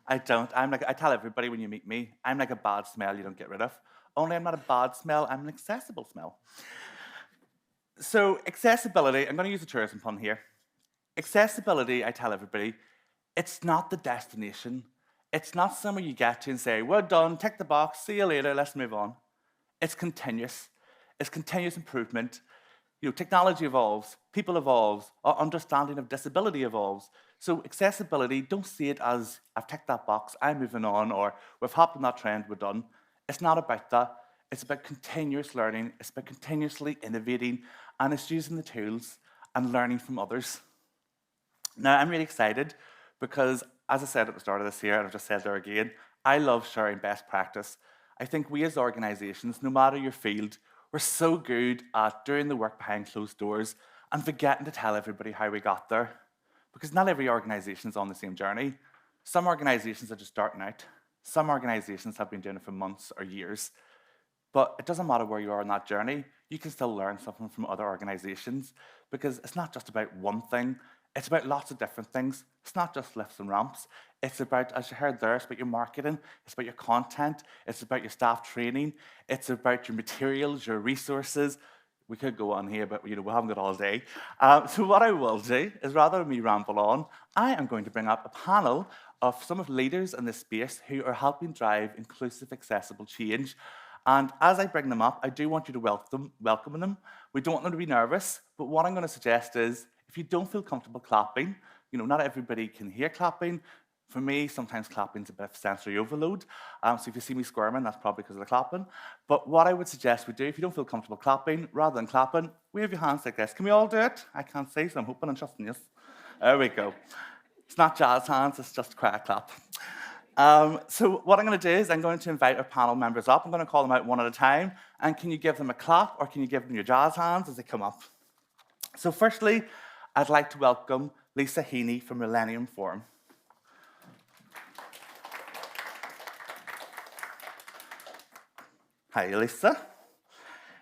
I don't. I tell everybody when you meet me, I'm like a bad smell you don't get rid of. Only I'm not a bad smell, I'm an accessible smell. So, accessibility, I'm going to use a tourism pun here. Accessibility, I tell everybody, it's not the destination. It's not somewhere you get to and say, we're done, tick the box, see you later, let's move on. It's continuous. It's continuous improvement. Technology evolves, people evolve, our understanding of disability evolves. So accessibility, don't see it as, I've ticked that box, I'm moving on, or we've hopped on that trend, we're done. It's not about that. It's about continuous learning, it's about continuously innovating, and it's using the tools and learning from others. Now, I'm really excited because, as I said at the start of this year, and I've just said there again, I love sharing best practice. I think we as organisations, no matter your field, we're so good at doing the work behind closed doors and forgetting to tell everybody how we got there. Because not every organisation is on the same journey. Some organisations are just starting out. Some organisations have been doing it for months or years. But it doesn't matter where you are on that journey, you can still learn something from other organisations because it's not just about one thing, it's about lots of different things. It's not just lifts and ramps. It's about, as you heard there, it's about your marketing, it's about your content, it's about your staff training, it's about your materials, your resources. We could go on here, but we haven't got all day. So what I will do is, rather than me ramble on, I am going to bring up a panel of some of leaders in this space who are helping drive inclusive, accessible change. And as I bring them up, I do want you to welcome them. We don't want them to be nervous, but what I'm going to suggest is, if you don't feel comfortable clapping, not everybody can hear clapping. For me, sometimes clapping's a bit of sensory overload. So if you see me squirming, that's probably because of the clapping. But what I would suggest we do, if you don't feel comfortable clapping, rather than clapping, wave your hands like this. Can we all do it? I can't see, so I'm hoping and trusting you. There we go. It's not jazz hands, it's just a quiet clap. So what I'm going to do is I'm going to invite our panel members up. I'm going to call them out one at a time. And can you give them a clap or can you give them your jazz hands as they come up? So firstly, I'd like to welcome Lisa Heaney from Millennium Forum. Hi, Lisa.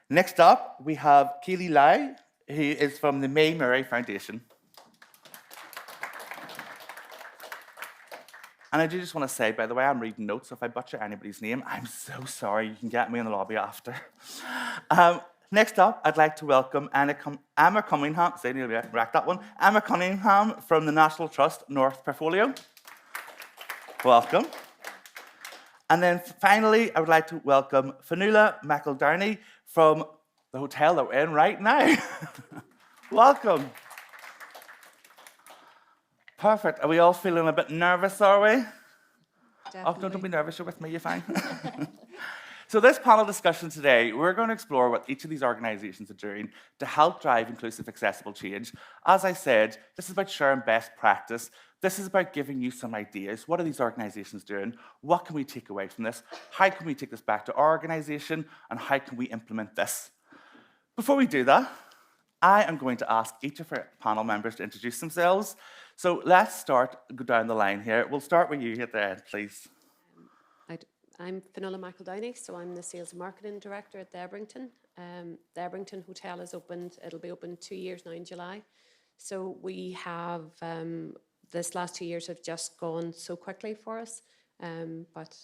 Next up, we have Kyleigh, who is from the May Murray Foundation. And I do just want to say, by the way, I'm reading notes, so if I butcher anybody's name, I'm so sorry. You can get me in the lobby after. Next up, I'd like to welcome Emma Cunningham, Emma Cunningham from the National Trust North Portfolio. Welcome. And then finally, I would like to welcome Fionnuala McEldowney from the hotel that we're in right now. Welcome. Perfect. Are we all feeling a bit nervous, are we? Definitely. Oh, don't be nervous, you're with me, you're fine. So this panel discussion today, we're going to explore what each of these organisations are doing to help drive inclusive, accessible change. As I said, this is about sharing best practice. This is about giving you some ideas. What are these organisations doing? What can we take away from this? How can we take this back to our organisation? And how can we implement this? Before we do that, I am going to ask each of our panel members to introduce themselves. So let's go down the line here. We'll start with you at the end, please. I'm Fionnuala McEldowney, so I'm the Sales and Marketing Director at the Ebrington. The Ebrington Hotel is opened, it'll be open 2 years now in July. So we have, this last 2 years have just gone so quickly for us, but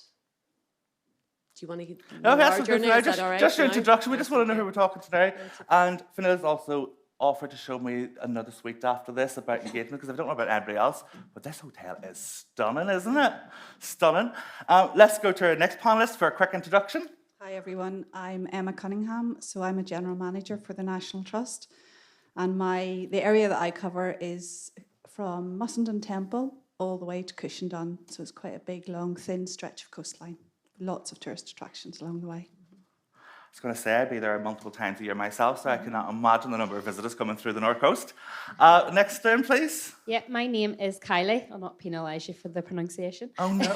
do you want to No, our journey? Is that all right? Just your introduction. We just want to know Okay. who we're talking to today. And Fionnuala's also offered to show me another suite after this about engagement, because I don't know about anybody else, but this hotel is stunning, isn't it? Stunning. Let's go to our next panelist for a quick introduction. Hi everyone, I'm Emma Cunningham, so I'm a General Manager for the National Trust, and the area that I cover is from Mussenden Temple all the way to Cushendun, so it's quite a big, long, thin stretch of coastline. Lots of tourist attractions along the way. I was going to say I'd be there multiple times a year myself, so I cannot imagine the number of visitors coming through the North Coast. Next down, please. Yeah, my name is Kyleigh. I'll not penalise you for the pronunciation. Oh, no.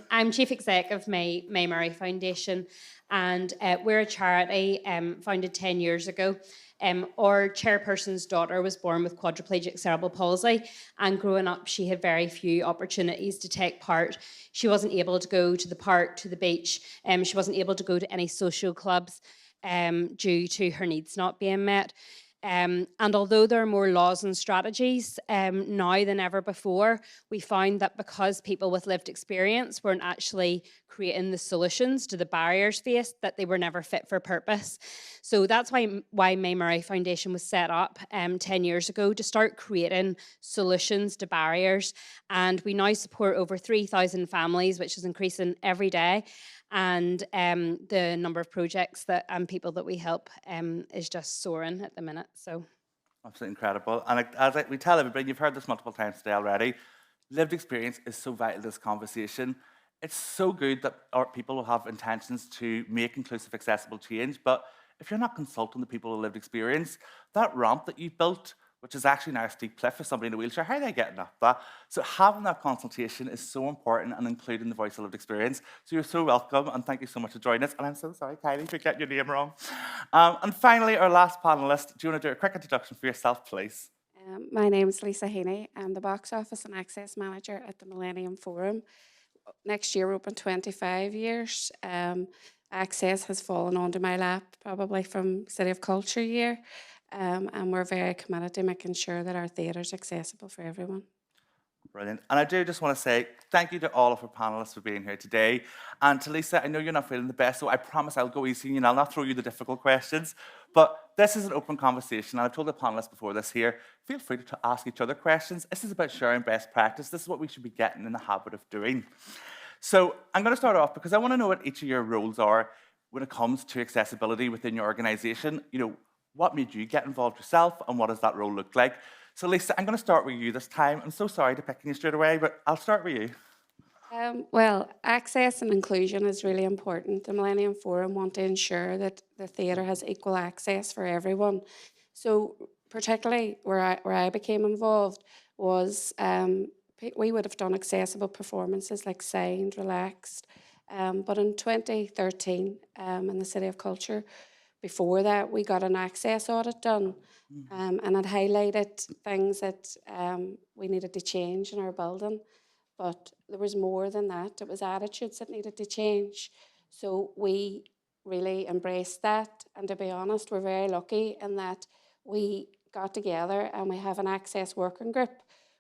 I'm Chief Exec of May Murray Foundation, and we're a charity founded 10 years ago. Our chairperson's daughter was born with quadriplegic cerebral palsy, and growing up she had very few opportunities to take part. She wasn't able to go to the park, to the beach, she wasn't able to go to any social clubs due to her needs not being met. And although there are more laws and strategies now than ever before, we found that because people with lived experience weren't actually creating the solutions to the barriers faced, that they were never fit for purpose. So that's why May Murray Foundation was set up 10 years ago, to start creating solutions to barriers. And we now support over 3,000 families, which is increasing every day. And the number of projects that and people that we help is just soaring at the minute. So Absolutely incredible. And we tell everybody, you've heard this multiple times today already, lived experience is so vital to this conversation. It's so good that our people will have intentions to make inclusive, accessible change, but if you're not consulting the people with lived experience, that ramp that you built, which is actually now a steep cliff for somebody in a wheelchair, how are they getting up that? So having that consultation is so important, and including the voice of lived experience. So you're so welcome, and thank you so much for joining us. And I'm so sorry, Kyleigh, for getting your name wrong. And finally, our last panelist, do you want to do a quick introduction for yourself, please? My name is Heaney. I'm the box office and access manager at the Millennium Forum. Next year, we're open 25 years. Access has fallen onto my lap, probably from City of Culture year. And we're very committed to making sure that our theatre is accessible for everyone. Brilliant. And I do just want to say thank you to all of our panellists for being here today. And to Lisa, I know you're not feeling the best, so I promise I'll go easy and I'll not throw you the difficult questions. But this is an open conversation, and I've told the panellists before this here, feel free to ask each other questions. This is about sharing best practice. This is what we should be getting in the habit of doing. So I'm going to start off because I want to know what each of your roles are when it comes to accessibility within your organisation. You know, what made you get involved yourself, and what does that role look like? So Lisa, I'm going to start with you this time. I'm so sorry to picking you straight away, but I'll start with you. Well, access and inclusion is really important. The Millennium Forum want to ensure that the theatre has equal access for everyone. So particularly where I became involved was we would have done accessible performances like Signed, Relaxed. But in 2013, in the City of Culture, before that, we got an access audit done, and it highlighted things that we needed to change in our building. But there was more than that. It was attitudes that needed to change. So we really embraced that. And to be honest, we're very lucky in that we got together and we have an access working group,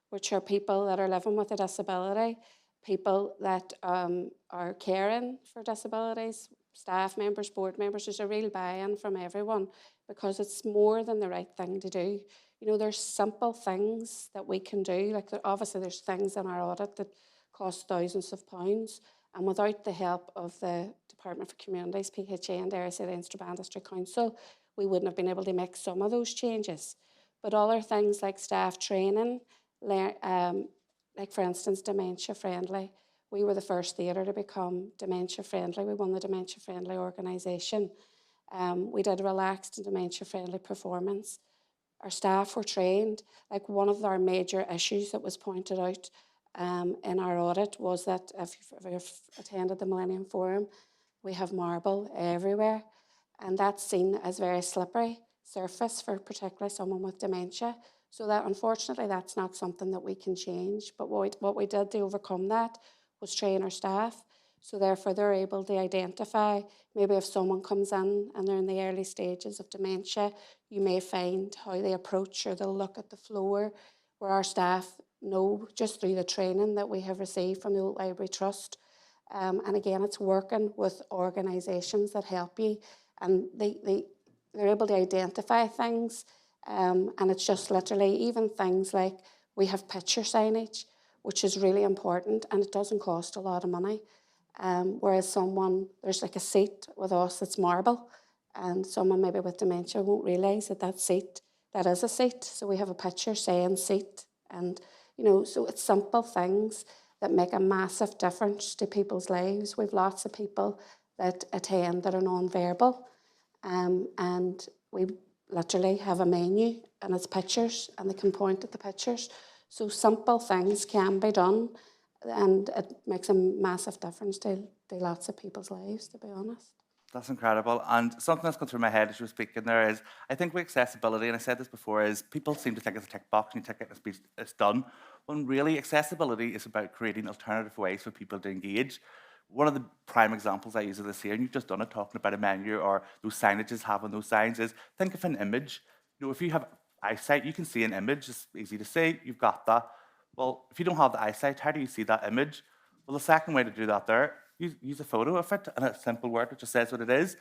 which are people that are living with a disability, people that are caring for disabilities, staff members, board members. There's a real buy-in from everyone because it's more than the right thing to do. You know, there's simple things that we can do. Like obviously there's things in our audit that cost thousands of pounds, and without the help of the Department for Communities, PHA and Derry City and Strabane District Council, we wouldn't have been able to make some of those changes. But other things like staff training, like for instance, dementia friendly. We were the first theatre to become dementia friendly. We won the dementia friendly organisation. We did a relaxed and dementia friendly performance. Our staff were trained. Like one of our major issues that was pointed out in our audit was that if you've attended the Millennium Forum, we have marble everywhere, and that's seen as very slippery surface for particularly someone with dementia. So that unfortunately that's not something that we can change. But what we did to overcome that was train our staff. So therefore they're able to identify, maybe if someone comes in and they're in the early stages of dementia, you may find how they approach or they'll look at the floor, where our staff know just through the training that we have received from the Old Library Trust. And again, it's working with organisations that help you, and they're able to identify things. And it's just literally even things like we have picture signage, which is really important, and it doesn't cost a lot of money. Whereas there's like a seat with us that's marble, and someone maybe with dementia won't realise that seat, that is a seat. So we have a picture saying seat, and you know, so it's simple things that make a massive difference to people's lives. We've lots of people that attend that are non-verbal, and we literally have a menu and it's pictures, and they can point at the pictures. So simple things can be done, and it makes a massive difference to lots of people's lives, to be honest. That's incredible. And something that's gone through my head as you were speaking there is, I think with accessibility, and I said this before, is people seem to think it's a tick box and you tick it, it's done. When really accessibility is about creating alternative ways for people to engage. One of the prime examples I use of this here, and you've just done it talking about a menu or those signages having those signs, is think of an image. You know, if you have eyesight, you can see an image. It's easy to see. You've got that. Well, if you don't have the eyesight, how do you see that image? Well, the second way to do that there, use a photo of it and a simple word which just says what it is.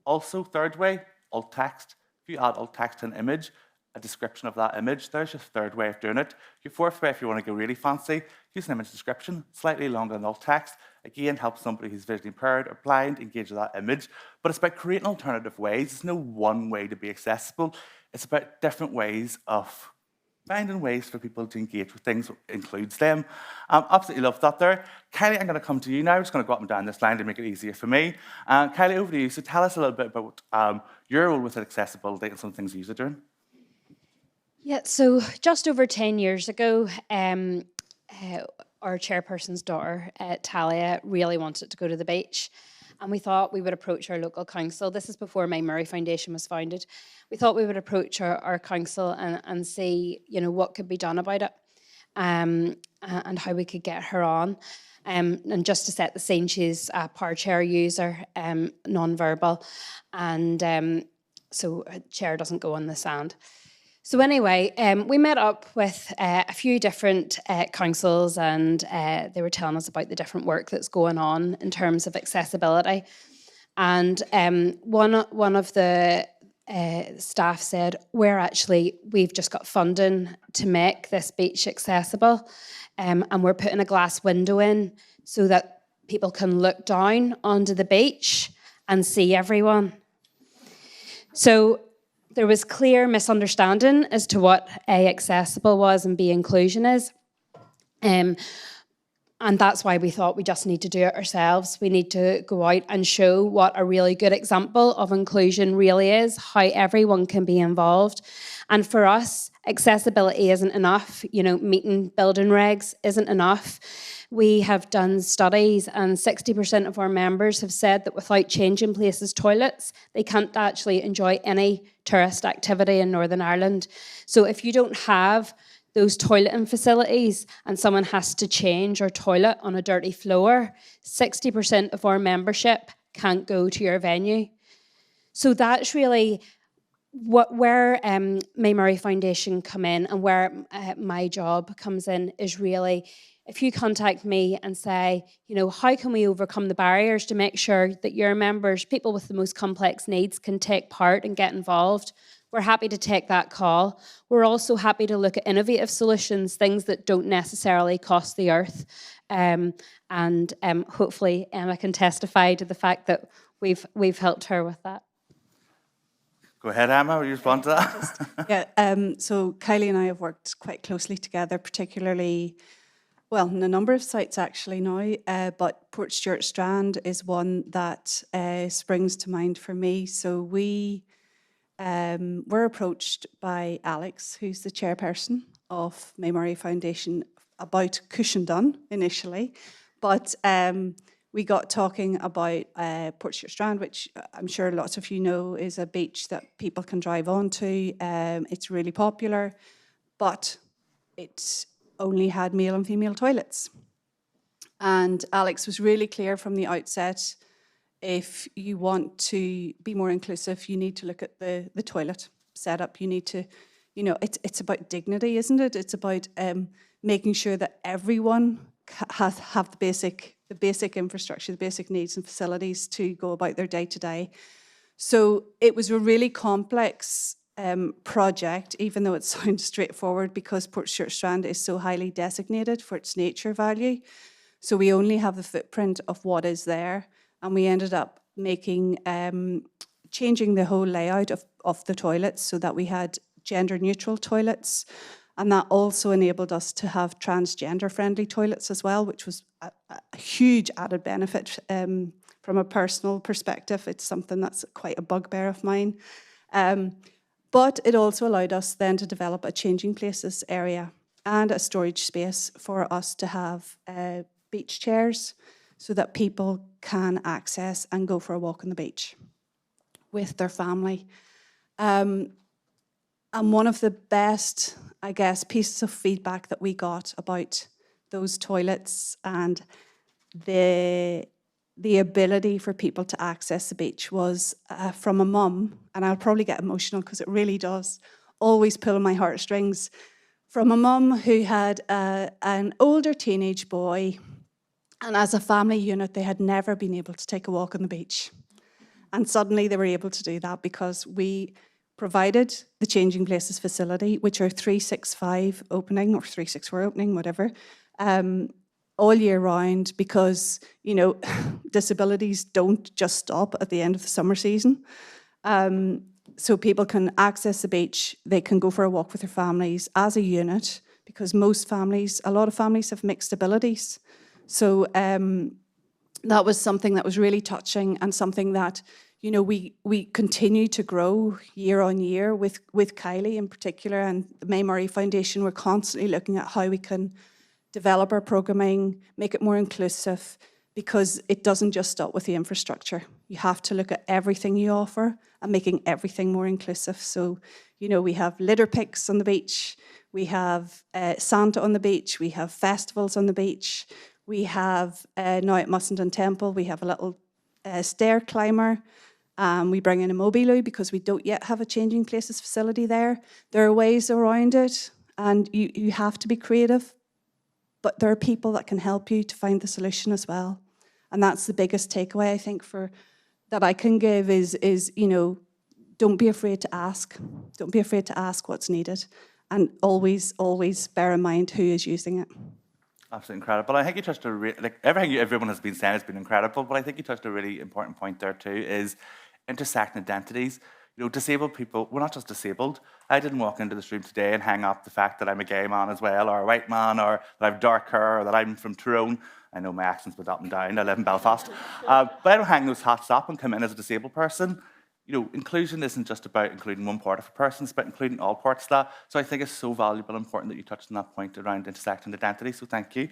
Also, third way, alt text. If you add alt text to an image, a description of that image, there's your third way of doing it. Your fourth way, if you want to go really fancy, use an image description, slightly longer than alt text. Again, helps somebody who's visually impaired or blind engage with that image. But it's about creating alternative ways. There's no one way to be accessible. It's about different ways of finding ways for people to engage with things that includes them. Absolutely love that there. Kyleigh, I'm going to come to you now. I'm just going to go up and down this line to make it easier for me. Kyleigh, over to you. So tell us a little bit about your role with accessibility and some things you're doing. Yeah, so just over 10 years ago, our chairperson's daughter, Talia, really wanted to go to the beach. And we thought we would approach our local council. This is before May Murray Foundation was founded. We thought we would approach our council and see, you know, what could be done about it, and how we could get her on. And just to set the scene, she's a power chair user, non-verbal, and so her chair doesn't go on the sand. So anyway, we met up with a few different councils, and they were telling us about the different work that's going on in terms of accessibility. And one of the staff said, we've just got funding to make this beach accessible, and we're putting a glass window in so that people can look down onto the beach and see everyone. So there was clear misunderstanding as to what A, accessible was and B, inclusion is. And that's why we thought we just need to do it ourselves. We need to go out and show what a really good example of inclusion really is, how everyone can be involved. And for us, accessibility isn't enough. You know, meeting building regs isn't enough. We have done studies, and 60% of our members have said that without changing places' toilets, they can't actually enjoy any tourist activity in Northern Ireland. So if you don't have those toileting facilities and someone has to change or toilet on a dirty floor, 60% of our membership can't go to your venue. So that's really where May Murray Foundation come in, and where my job comes in is really, if you contact me and say, you know, how can we overcome the barriers to make sure that your members, people with the most complex needs, can take part and get involved, we're happy to take that call. We're also happy to look at innovative solutions, things that don't necessarily cost the earth. And hopefully Emma can testify to the fact that we've helped her with that. Go ahead, Emma, will you respond to that? Yeah, so Kyleigh and I have worked quite closely together, particularly, well, in a number of sites actually now, but Port Stewart Strand is one that springs to mind for me. So we were approached by Alex, who's the chairperson of May Murray Foundation, about Cushendun initially, but we got talking about Port Stewart Strand, which I'm sure lots of you know is a beach that people can drive onto. It's really popular, but it's only had male and female toilets. And Alex was really clear from the outset, if you want to be more inclusive, you need to look at the toilet setup. You need to, you know, it's about dignity, isn't it? It's about making sure that everyone have the basic infrastructure, the basic needs and facilities to go about their day-to-day. So it was a really complex project, even though it sounds straightforward, because Port Stewart Strand is so highly designated for its nature value. So we only have the footprint of what is there, and we ended up making changing the whole layout of the toilets so that we had gender-neutral toilets, and that also enabled us to have transgender-friendly toilets as well, which was a huge added benefit from a personal perspective. It's something that's quite a bugbear of mine. But it also allowed us then to develop a changing places area and a storage space for us to have beach chairs so that people can access and go for a walk on the beach with their family. And one of the best, I guess, pieces of feedback that we got about those toilets and the ability for people to access the beach was from a mum, and I'll probably get emotional because it really does, always pulling my heartstrings, from a mum who had an older teenage boy, and as a family unit, they had never been able to take a walk on the beach. And suddenly they were able to do that because we provided the Changing Places facility, which are 365 opening or 364 opening, whatever, all year round, because, you know, disabilities don't just stop at the end of the summer season. So people can access the beach, they can go for a walk with their families as a unit, because most families, a lot of families have mixed abilities. So that was something that was really touching, and something that, you know, we continue to grow year on year with Kyleigh in particular, and the May Murray Foundation. We're constantly looking at how we can develop our programming, make it more inclusive, because it doesn't just stop with the infrastructure. You have to look at everything you offer and making everything more inclusive. So, you know, we have litter picks on the beach, we have Santa on the beach, we have festivals on the beach, we have now at Mussenden Temple, we have a little stair climber. We bring in a mobile because we don't yet have a Changing Places facility there. There are ways around it, and you have to be creative, but there are people that can help you to find the solution as well. And that's the biggest takeaway, I think, that I can give is, you know, don't be afraid to ask. Don't be afraid to ask what's needed, and always bear in mind who is using it. Absolutely incredible. I think you touched everything everyone has been saying has been incredible, but I think you touched a really important point there too, is intersecting identities. You know, disabled people, we're not just disabled. I didn't walk into this room today and hang up the fact that I'm a gay man as well, or a white man, or that I have dark hair, or that I'm from Tyrone. I know my accent's been up and down, I live in Belfast. But I don't hang those hats up and come in as a disabled person. You know, inclusion isn't just about including one part of a person, it's about including all parts of that. So I think it's so valuable and important that you touched on that point around intersecting identity, so thank you.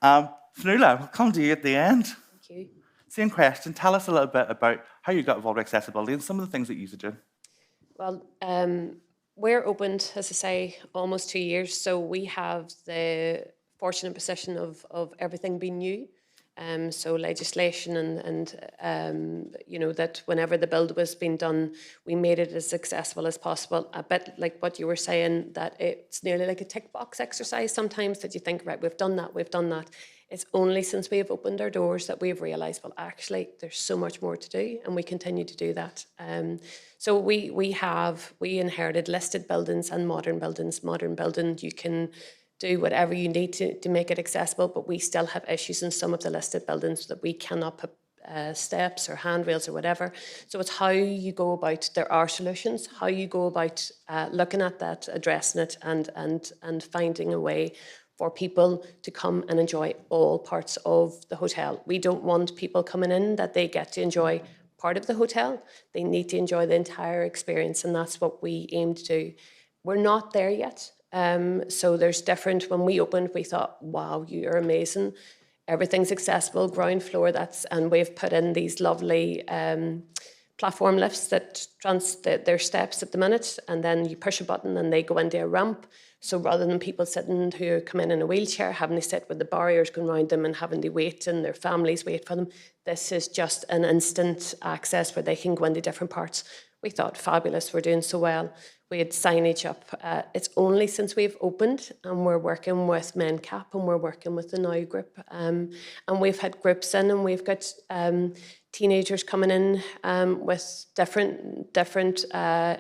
Fionnuala, we'll come to you at the end. Thank you. Same question, tell us a little bit about how you got involved with accessibility and some of the things that you used to do. Well, we're opened, as I say, almost 2 years, so we have the fortunate position of everything being new. So legislation and you know, that whenever the build was being done, we made it as accessible as possible. A bit like what you were saying, that it's nearly like a tick box exercise sometimes, that you think, right, we've done that. It's only since we have opened our doors that we've realised, well, actually, there's so much more to do, and we continue to do that. So we inherited listed buildings and modern buildings. Modern building, you can do whatever you need to make it accessible, but we still have issues in some of the listed buildings that we cannot put steps or handrails or whatever. So it's how you go about, there are solutions, how you go about looking at that, addressing it, and finding a way for people to come and enjoy all parts of the hotel. We don't want people coming in that they get to enjoy part of the hotel. They need to enjoy the entire experience, and that's what we aim to do. We're not there yet. So there's different, when we opened, we thought, wow, you're amazing. Everything's accessible, ground floor, and we've put in these lovely platform lifts that they're steps at the minute, and then you push a button and they go into a ramp. So rather than people sitting who come in a wheelchair, having to sit with the barriers going around them and having to wait and their families wait for them, this is just an instant access where they can go into different parts. We thought, fabulous, we're doing so well. We had signage up. It's only since we've opened, and we're working with MenCap and we're working with the Now group. And we've had groups in, and we've got teenagers coming in with different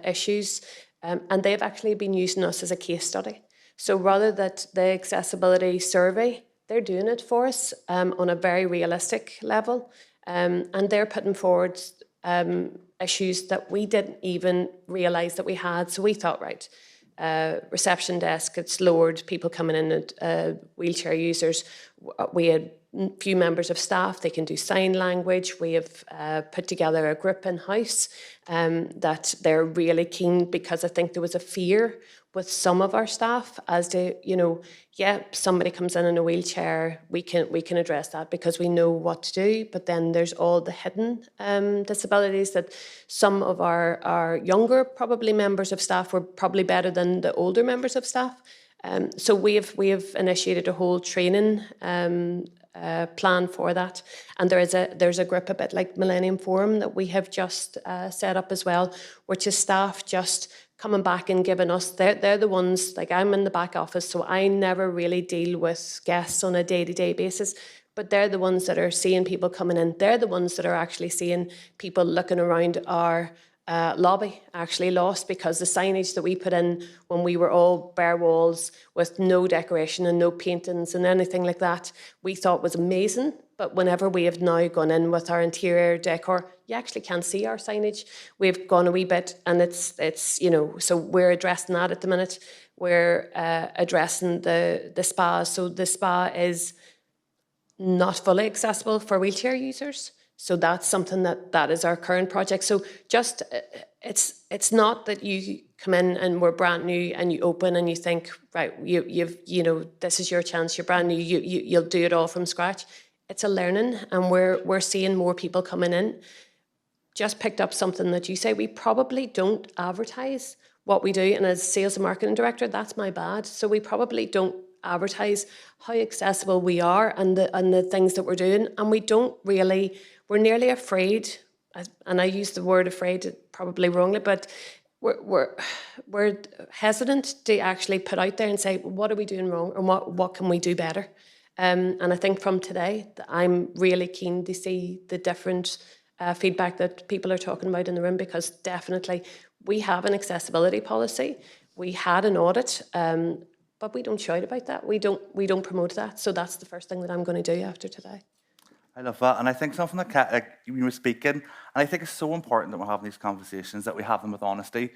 issues. And they've actually been using us as a case study. So rather that the accessibility survey, they're doing it for us on a very realistic level. And they're putting forward issues that we didn't even realise that we had. So we thought, right, reception desk, it's lowered, people coming in, wheelchair users. We had few members of staff, they can do sign language. We have put together a group in-house that they're really keen, because I think there was a fear with some of our staff as to, you know, yeah, somebody comes in a wheelchair, we can address that because we know what to do, but then there's all the hidden disabilities that some of our younger probably members of staff were probably better than the older members of staff. So we have initiated a whole training plan for that, and there's a group a bit like Millennium Forum that we have just set up as well, which is staff just coming back and giving us, they're the ones, like I'm in the back office, so I never really deal with guests on a day-to-day basis, but they're the ones that are seeing people coming in. They're the ones that are actually seeing people looking around our lobby actually lost, because the signage that we put in when we were all bare walls with no decoration and no paintings and anything like that, we thought was amazing. But whenever we have now gone in with our interior decor, you actually can't see our signage. We've gone a wee bit, and it's you know, so we're addressing that at the minute. We're addressing the spas. So the spa is not fully accessible for wheelchair users. So that's something that is our current project. So just, it's not that you come in and we're brand new and you open and you think, right, you know, this is your chance, you're brand new, you'll do it all from scratch. It's a learning, and we're seeing more people coming in. Just picked up something that you say, we probably don't advertise what we do, and as sales and marketing director, that's my bad. So we probably don't advertise how accessible we are and the things that we're doing, and we don't really, we're nearly afraid, and I use the word afraid probably wrongly, but we're hesitant to actually put out there and say, what are we doing wrong, and what can we do better? And I think from today, I'm really keen to see the different feedback that people are talking about in the room, because definitely we have an accessibility policy. We had an audit, but we don't shout about that. We don't promote that. So that's the first thing that I'm going to do after today. I love that, and I think something that like you were speaking, and I think it's so important that we're having these conversations, that we have them with honesty.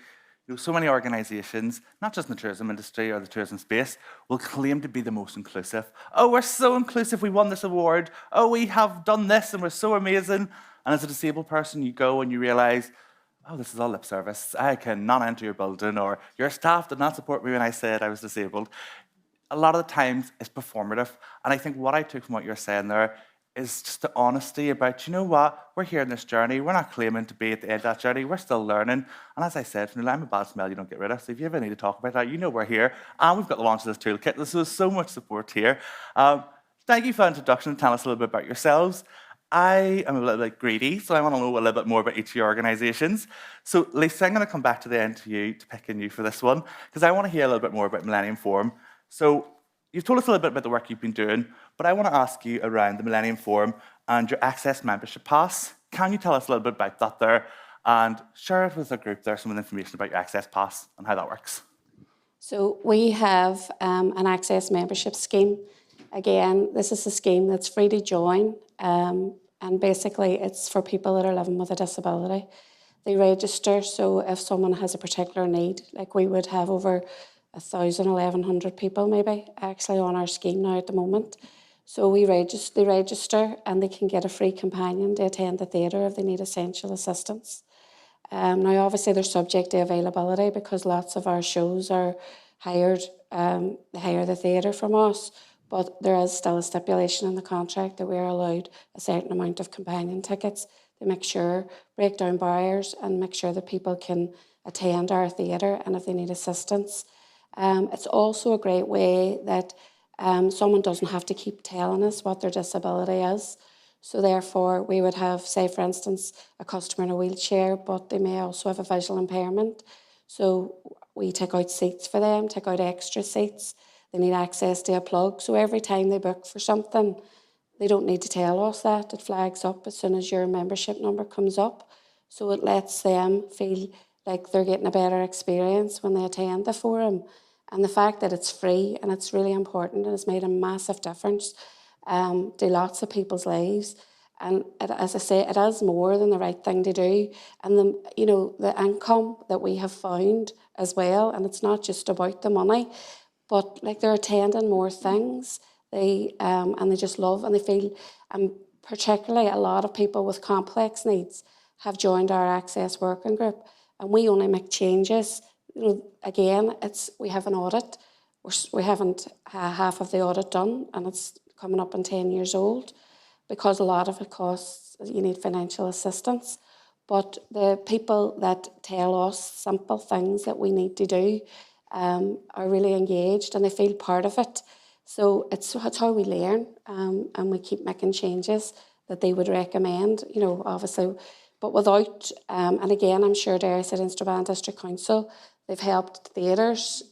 You know, so many organisations, not just in the tourism industry or the tourism space, will claim to be the most inclusive. Oh, we're so inclusive, we won this award. Oh, we have done this and we're so amazing. And as a disabled person, you go and you realise, oh, this is all lip service. I cannot enter your building, or your staff did not support me when I said I was disabled. A lot of the times it's performative. And I think what I took from what you're saying there is just the honesty about, you know what, we're here in this journey. We're not claiming to be at the end of that journey. We're still learning. And as I said, I'm a bad smell you don't get rid of. So if you ever need to talk about that, you know we're here. And we've got the launch of this toolkit. There's so much support here. Thank you for the introduction, and tell us a little bit about yourselves. I am a little bit greedy, so I want to know a little bit more about each of your organisations. So Lisa, I'm going to come back to the end to you, to pick on you for this one, because I want to hear a little bit more about Millennium Forum. So you've told us a little bit about the work you've been doing, but I want to ask you around the Millennium Forum and your Access membership pass. Can you tell us a little bit about that there, and share with the group there some of the information about your Access pass and how that works? So we have an Access membership scheme. Again, this is a scheme that's free to join, and basically it's for people that are living with a disability. They register, so if someone has a particular need, like we would have over 1,000, 1,100 people maybe actually on our scheme now at the moment. So they register and they can get a free companion to attend the theatre if they need essential assistance. Now obviously they're subject to availability, because lots of our shows are hired, they hire the theatre from us, but there is still a stipulation in the contract that we are allowed a certain amount of companion tickets to make sure, break down barriers and make sure that people can attend our theatre and if they need assistance. It's also a great way that someone doesn't have to keep telling us what their disability is. So therefore, we would have, say for instance, a customer in a wheelchair, but they may also have a visual impairment. So we take out seats for them, take out extra seats. They need access to a plug. So every time they book for something, they don't need to tell us that. It flags up as soon as your membership number comes up. So it lets them feel like they're getting a better experience when they attend the forum. And the fact that it's free and it's really important and it's made a massive difference to lots of people's lives. And as I say, it is more than the right thing to do. And the income that we have found as well, and it's not just about the money, but like they're attending more things. And they just love and they feel, and particularly a lot of people with complex needs have joined our Access working group, and we only make changes. Again, we have an audit. We haven't half of the audit done, and it's coming up in 10 years old, because a lot of it costs, you need financial assistance. But the people that tell us simple things that we need to do are really engaged and they feel part of it. So it's how we learn, and we keep making changes that they would recommend, obviously. But without, and again, I'm sure Derry City and Strabane District Council, they've helped theatres.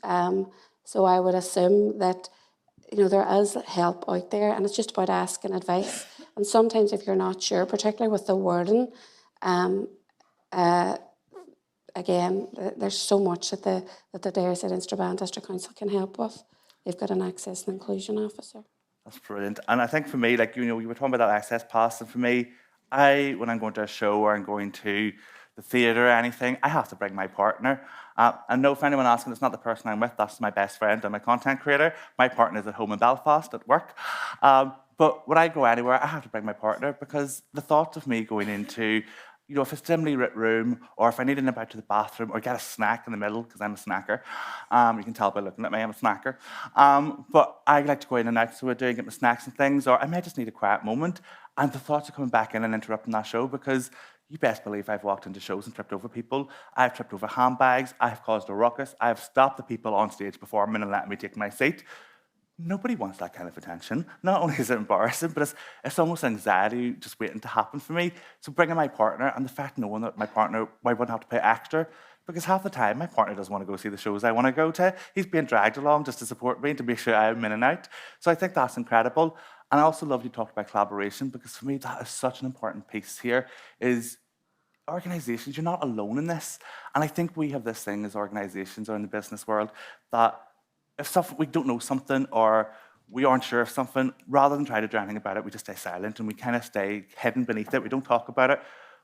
So I would assume that, you know, there is help out there, and it's just about asking advice. And sometimes if you're not sure, particularly with the wording, again, there's so much that the Derry City and Strabane District Council can help with. They've got an access and inclusion officer. That's brilliant. And I think for me, like, you know, you were talking about that access pass, and for me, when I'm going to a show or I'm going to the theatre or anything, I have to bring my partner. And no, for anyone asking, it's not the person I'm with, that's my best friend and my content creator. My partner is at home in Belfast at work. But when I go anywhere, I have to bring my partner, because the thought of me going into, you know, if it's a dimly lit room, or if I need to nip out to the bathroom or get a snack in the middle, because I'm a snacker. You can tell by looking at me, I'm a snacker. But I like to go in and out, so I do get my snacks and things, or I may just need a quiet moment. And the thoughts of coming back in and interrupting that show, because you best believe I've walked into shows and tripped over people. I've tripped over handbags. I've caused a ruckus. I've stopped the people on stage performing and letting me take my seat. Nobody wants that kind of attention. Not only is it embarrassing, but it's almost anxiety just waiting to happen for me. So bringing my partner, and the fact knowing that my partner, I wouldn't have to pay extra, because half the time my partner doesn't want to go see the shows I want to go to. He's being dragged along just to support me and to make sure I'm in and out. So I think that's incredible. And I also love you talked about collaboration, because for me that is such an important piece here, is organisations, you're not alone in this. And I think we have this thing as organisations or in the business world, that if we don't know something or we aren't sure of something, rather than try to do anything about it, we just stay silent and we kind of stay hidden beneath it. We don't talk about it.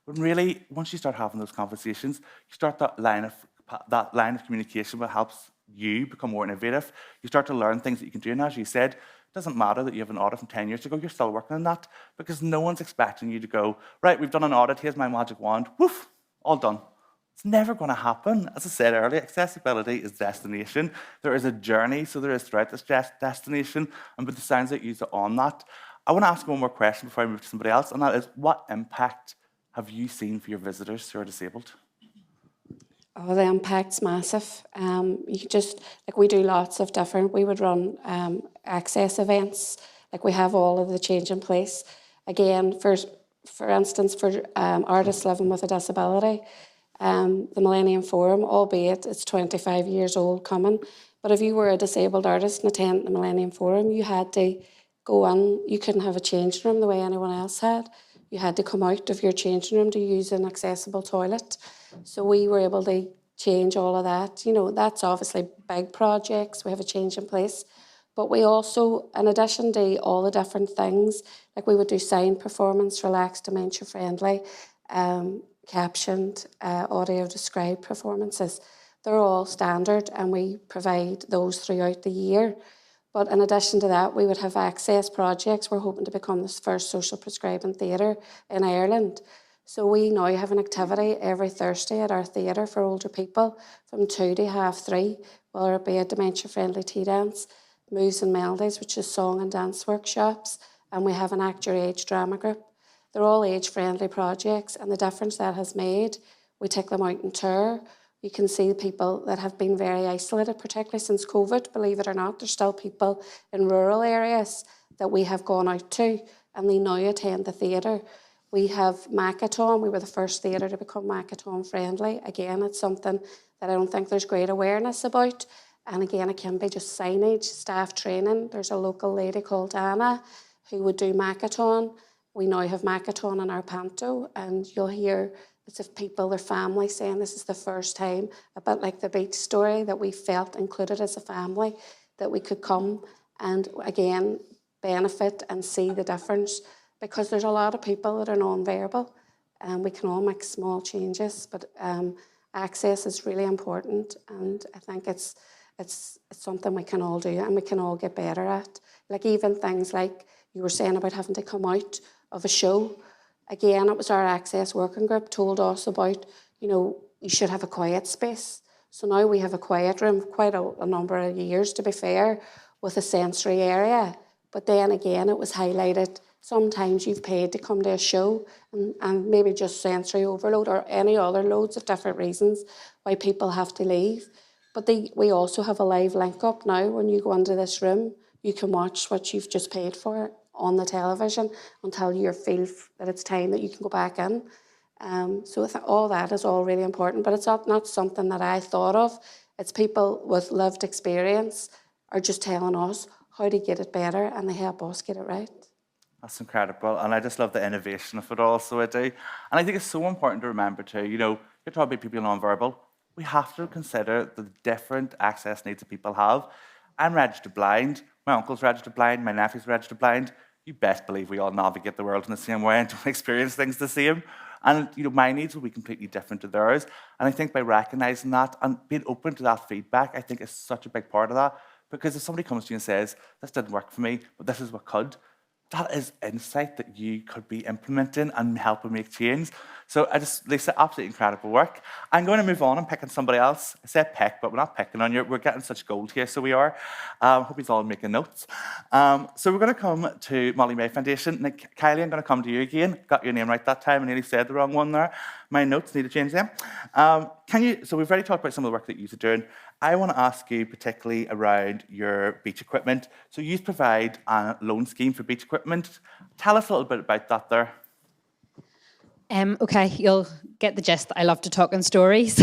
But really, once you start having those conversations, you start that line of communication that helps you become more innovative. You start to learn things that you can do. And as you said, it doesn't matter that you have an audit from 10 years ago, you're still working on that, because no one's expecting you to go, right, we've done an audit, here's my magic wand, woof, all done. It's never going to happen. As I said earlier, accessibility is destination. There is a journey, so there is throughout this destination, and with the sounds that you use on that, I want to ask one more question before I move to somebody else, and that is, what impact have you seen for your visitors who are disabled? Oh, the impact's massive. You just, like, we do lots of different, we would run access events, like we have all of the change in place. Again, for instance, for artists living with a disability, the Millennium Forum, albeit it's 25 years old coming, but if you were a disabled artist and attended the Millennium Forum, you had to go in, you couldn't have a changing room the way anyone else had. You had to come out of your changing room to use an accessible toilet. So we were able to change all of that. You know, that's obviously big projects. We have a change in place. But we also, in addition to all the different things, like we would do sign performance, relaxed, dementia-friendly, captioned, audio-described performances. They're all standard, and we provide those throughout the year. But in addition to that, we would have access projects. We're hoping to become the first social prescribing theatre in Ireland. So we now have an activity every Thursday at our theatre for older people from 2 to 3:30, whether it be a dementia-friendly tea dance, Moves and Melodies, which is song and dance workshops, and we have an Act Your Age drama group. They're all age-friendly projects, and the difference that has made, we take them out on tour. You can see people that have been very isolated, particularly since COVID, believe it or not. There's still people in rural areas that we have gone out to, and they now attend the theatre. We have Macathon. We were the first theatre to become Macathon friendly. Again, it's something that I don't think there's great awareness about. And again, it can be just signage, staff training. There's a local lady called Anna who would do Macathon. We now have Macathon in our panto, and you'll hear it's of people, their family, saying this is the first time, a bit like the beach story, that we felt included as a family, that we could come and, again, benefit and see the difference, because there's a lot of people that are non-verbal, and we can all make small changes, but access is really important, and I think it's something we can all do and we can all get better at. Like even things like you were saying about having to come out of a show. Again, it was our access working group told us about, you know, you should have a quiet space. So now we have a quiet room, quite a number of years, to be fair, with a sensory area. But then again, it was highlighted, sometimes you've paid to come to a show and maybe just sensory overload or any other loads of different reasons why people have to leave. But we also have a live link up now. When you go into this room, you can watch what you've just paid for on the television until you feel that it's time that you can go back in. So all that is all really important, but it's not something that I thought of. It's people with lived experience are just telling us how to get it better, and they help us get it right. That's incredible, and I just love the innovation of it all, so I do. And I think it's so important to remember too, you know, you're talking about people non-verbal, we have to consider the different access needs that people have. I'm registered blind, my uncle's registered blind, my nephew's registered blind. You best believe we all navigate the world in the same way and don't experience things the same. And you know, my needs will be completely different to theirs. And I think by recognising that and being open to that feedback, I think is such a big part of that. Because if somebody comes to you and says, this didn't work for me, but this is what could, that is insight that you could be implementing and helping make change. So Lisa, absolutely incredible work. I'm going to move on and picking somebody else. I said pick, but we're not picking on you. We're getting such gold here, so we are. Hope you're all making notes. So we're going to come to Molly May Foundation. Now, Kyleigh, I'm going to come to you again. Got your name right that time. I nearly said the wrong one there. My notes need to change them. So we've already talked about some of the work that you're doing. I want to ask you particularly around your beach equipment. So you provide a loan scheme for beach equipment. Tell us a little bit about that there. Okay, you'll get the gist. I love to talk in stories.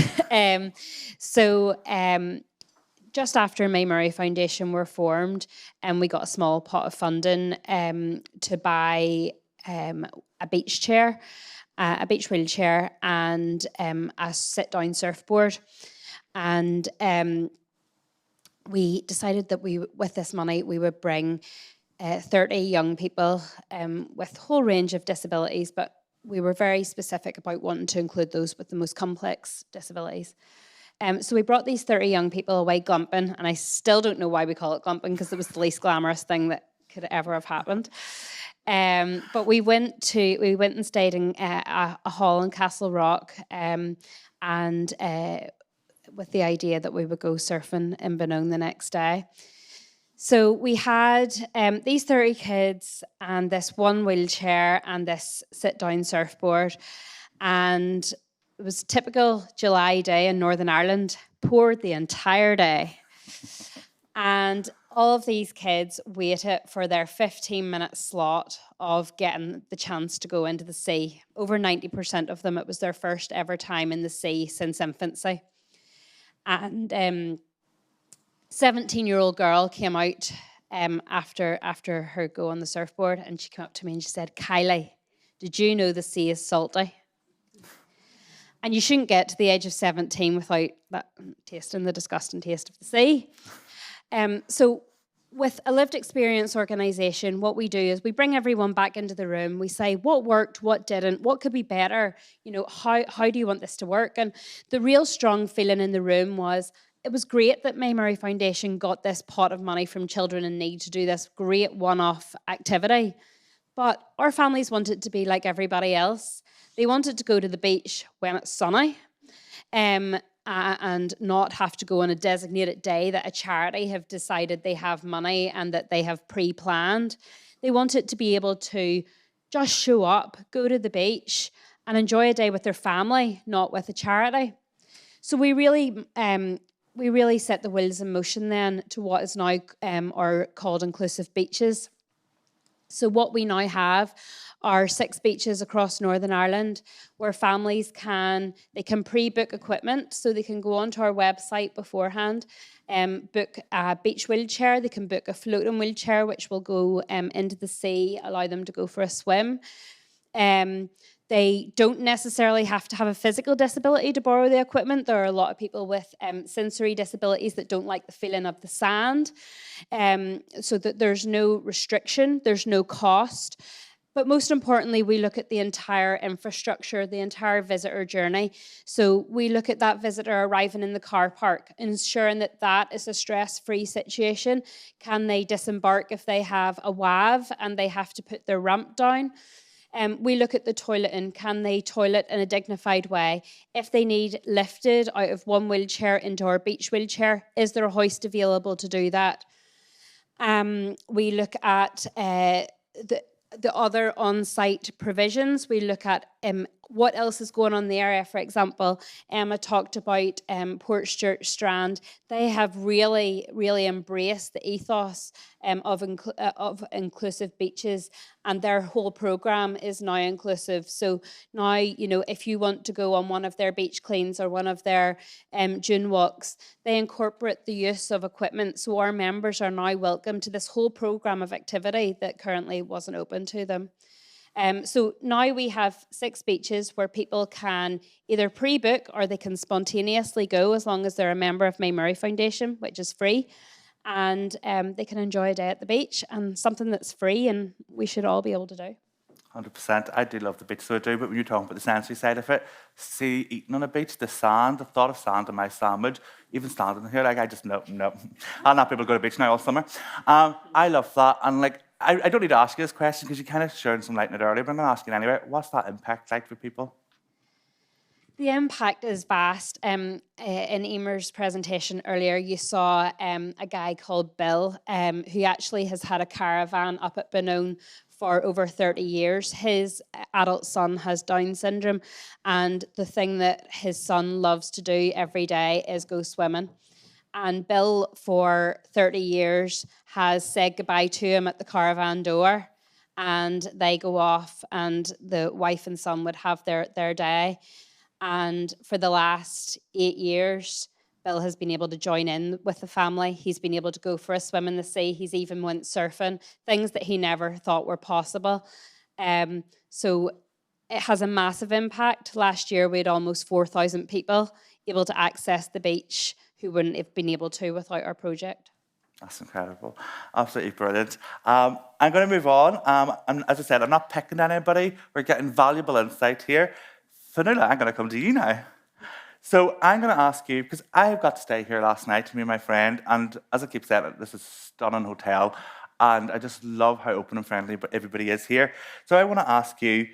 Just after May Murray Foundation were formed, we got a small pot of funding to buy a beach chair, a beach wheelchair, and a sit-down surfboard. And we decided that with this money, we would bring 30 young people with a whole range of disabilities, but we were very specific about wanting to include those with the most complex disabilities. So we brought these 30 young people away glamping, and I still don't know why we call it glamping, because it was the least glamorous thing that could ever have happened. But we went and stayed in a hall in Castle Rock, with the idea that we would go surfing in Benone the next day. So we had these 30 kids and this one wheelchair and this sit-down surfboard. And it was a typical July day in Northern Ireland, poured the entire day. And all of these kids waited for their 15-minute slot of getting the chance to go into the sea. Over 90% of them, it was their first ever time in the sea since infancy. And 17-year-old girl came out after her go on the surfboard, and she came up to me and she said, "Kyleigh, did you know the sea is salty?" And you shouldn't get to the age of 17 without tasting the disgusting taste of the sea. So with a lived experience organisation, what we do is we bring everyone back into the room. We say, what worked, what didn't, what could be better? You know, how do you want this to work? And the real strong feeling in the room was, it was great that May Murray Foundation got this pot of money from Children in Need to do this great one-off activity. But our families want it to be like everybody else. They wanted to go to the beach when it's sunny, and not have to go on a designated day that a charity have decided they have money and that they have pre-planned. They want it to be able to just show up, go to the beach and enjoy a day with their family, not with a charity. So we really set the wheels in motion then to what is now called inclusive beaches. So what we now have are 6 beaches across Northern Ireland where families can pre-book equipment, so they can go onto our website beforehand, book a beach wheelchair, they can book a floating wheelchair which will go into the sea, allow them to go for a swim. They don't necessarily have to have a physical disability to borrow the equipment. There are a lot of people with sensory disabilities that don't like the feeling of the sand, so that there's no restriction, there's no cost. But most importantly, we look at the entire infrastructure, the entire visitor journey. So we look at that visitor arriving in the car park, ensuring that that is a stress-free situation. Can they disembark if they have a WAV and they have to put their ramp down? We look at the toileting. Can they toilet in a dignified way? If they need lifted out of one wheelchair into our beach wheelchair, is there a hoist available to do that? We look at the other on-site provisions. We look at what else is going on in the area. For example, Emma talked about Portstewart Strand. They have really, really embraced the ethos of inclusive beaches, and their whole programme is now inclusive. So now, you know, if you want to go on one of their beach cleans or one of their dune walks, they incorporate the use of equipment. So our members are now welcome to this whole programme of activity that currently wasn't open to them. So now we have 6 beaches where people can either pre-book or they can spontaneously go as long as they're a member of May Murray Foundation, which is free. And they can enjoy a day at the beach, and something that's free and we should all be able to do. 100%. I do love the beach, so I do, but when you're talking about the sensory side of it, see, eating on a beach, the sand, the thought of sand in my sandwich, even standing here, like, I just, no. I'll not be able to go to the beach now all summer. I love that, and like, I don't need to ask you this question because you kind of shared some light on it earlier, but I'm going to ask you anyway. What's that impact like for people? The impact is vast. In Emer's presentation earlier, you saw a guy called Bill, who actually has had a caravan up at Benone for over 30 years. His adult son has Down syndrome, and the thing that his son loves to do every day is go swimming. And Bill, for 30 years, has said goodbye to him at the caravan door, and they go off, and the wife and son would have their day. And for the last 8 years, Bill has been able to join in with the family. He's been able to go for a swim in the sea. He's even went surfing, things that he never thought were possible. So it has a massive impact. Last year, we had almost 4,000 people able to access the beach who wouldn't have been able to without our project. That's incredible. Absolutely brilliant. I'm going to move on. And as I said, I'm not picking anybody. We're getting valuable insight here. Fionnuala, I'm going to come to you now. So I'm going to ask you, because I got to stay here last night, me and my friend, and as I keep saying, this is a stunning hotel, and I just love how open and friendly everybody is here. So I want to ask you,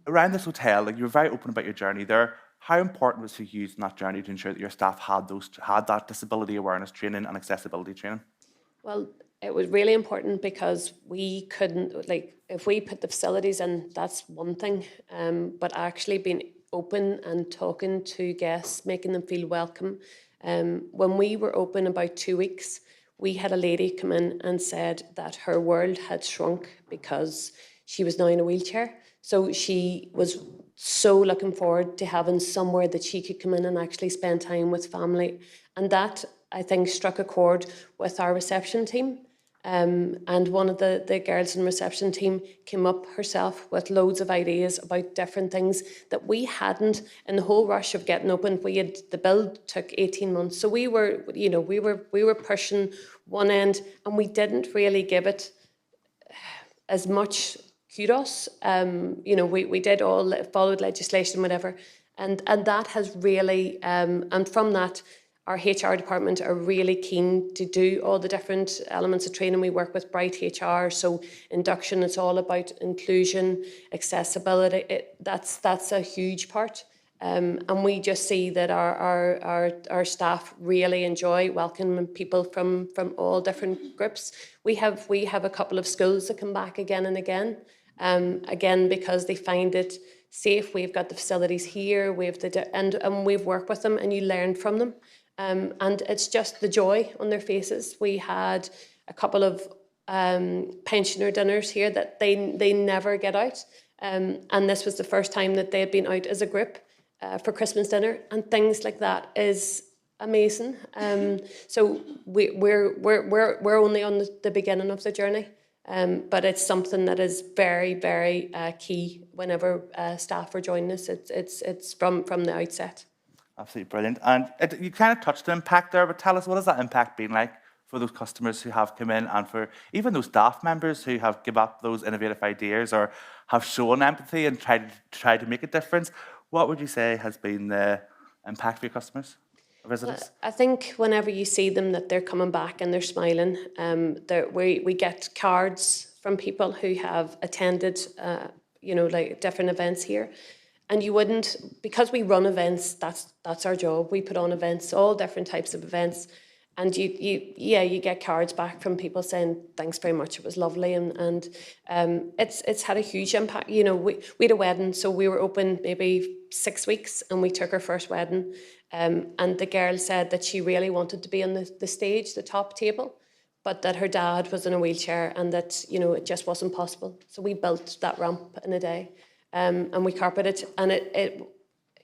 around this hotel, like, you were very open about your journey there. How important was for you in that journey to ensure that your staff had that disability awareness training and accessibility training? Well, it was really important because we couldn't, like, if we put the facilities in, that's one thing, but actually being open and talking to guests, making them feel welcome. When we were open about 2 weeks, we had a lady come in and said that her world had shrunk because she was now in a wheelchair. So she was so looking forward to having somewhere that she could come in and actually spend time with family. And that, I think, struck a chord with our reception team. And one of the girls in the reception team came up herself with loads of ideas about different things that we hadn't in the whole rush of getting open. The build took 18 months. So we were pushing one end, and we didn't really give it as much kudos. We did all followed legislation, whatever, and that has really and from that, our HR department are really keen to do all the different elements of training. We work with Bright HR, so induction is all about inclusion, accessibility. That's a huge part, and we just see that our staff really enjoy welcoming people from all different groups. We have a couple of schools that come back again and again. Again, because they find it safe. We've got the facilities here. And we've worked with them, and you learn from them. And it's just the joy on their faces. We had a couple of pensioner dinners here that they never get out. And this was the first time that they had been out as a group for Christmas dinner, and things like that is amazing. So we're only on the beginning of the journey. But it's something that is very, very key whenever staff are joining us. It's from the outset. Absolutely brilliant. And you kind of touched the impact there, but tell us, what has that impact been like for those customers who have come in, and for even those staff members who have given up those innovative ideas or have shown empathy and tried to make a difference? What would you say has been the impact for your customers? Residents? I think whenever you see them that they're coming back and they're smiling, we get cards from people who have attended, like different events here, and you wouldn't, because we run events. That's our job. We put on events, all different types of events. And you get cards back from people saying thanks very much, it was lovely, and it's had a huge impact. You know, we had a wedding, so we were open maybe 6 weeks, and we took our first wedding, and the girl said that she really wanted to be on the stage, the top table, but that her dad was in a wheelchair, and that, you know, it just wasn't possible. So we built that ramp in a day, and we carpeted, and it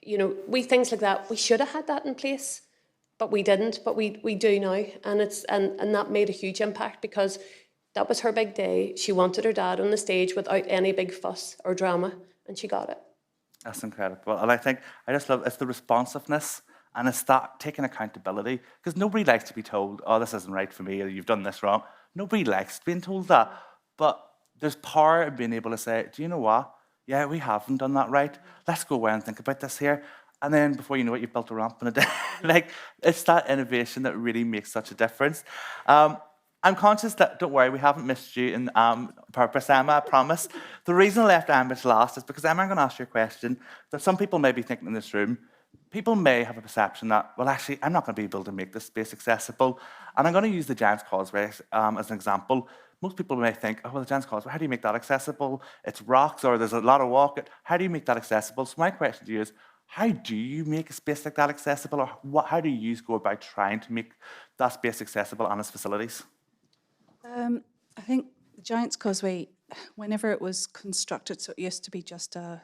you know, things like that, we should have had that in place. But we didn't, but we do now, and and that made a huge impact, because that was her big day. She wanted her dad on the stage without any big fuss or drama, and she got it. That's incredible. And I think, I just love, it's the responsiveness, and it's that taking accountability, because nobody likes to be told, oh, this isn't right for me, or you've done this wrong. Nobody likes being told that. But there's power in being able to say, do you know what? Yeah, we haven't done that right. Let's go away and think about this here. And then before you know it, you've built a ramp in a day. Like, it's that innovation that really makes such a difference. I'm conscious that, don't worry, we haven't missed you in purpose, Emma, I promise. The reason I left Emma to last is because, Emma, I'm going to ask you a question that some people may be thinking in this room. People may have a perception that, well, actually, I'm not going to be able to make this space accessible. And I'm going to use the Giant's Causeway as an example. Most people may think, oh, well, the Giant's Causeway, how do you make that accessible? It's rocks, or there's a lot of walking. How do you make that accessible? So my question to you is, how do you make a space like that accessible, or how do you go about trying to make that space accessible and its facilities? I think the Giant's Causeway, whenever it was constructed, so it used to be just a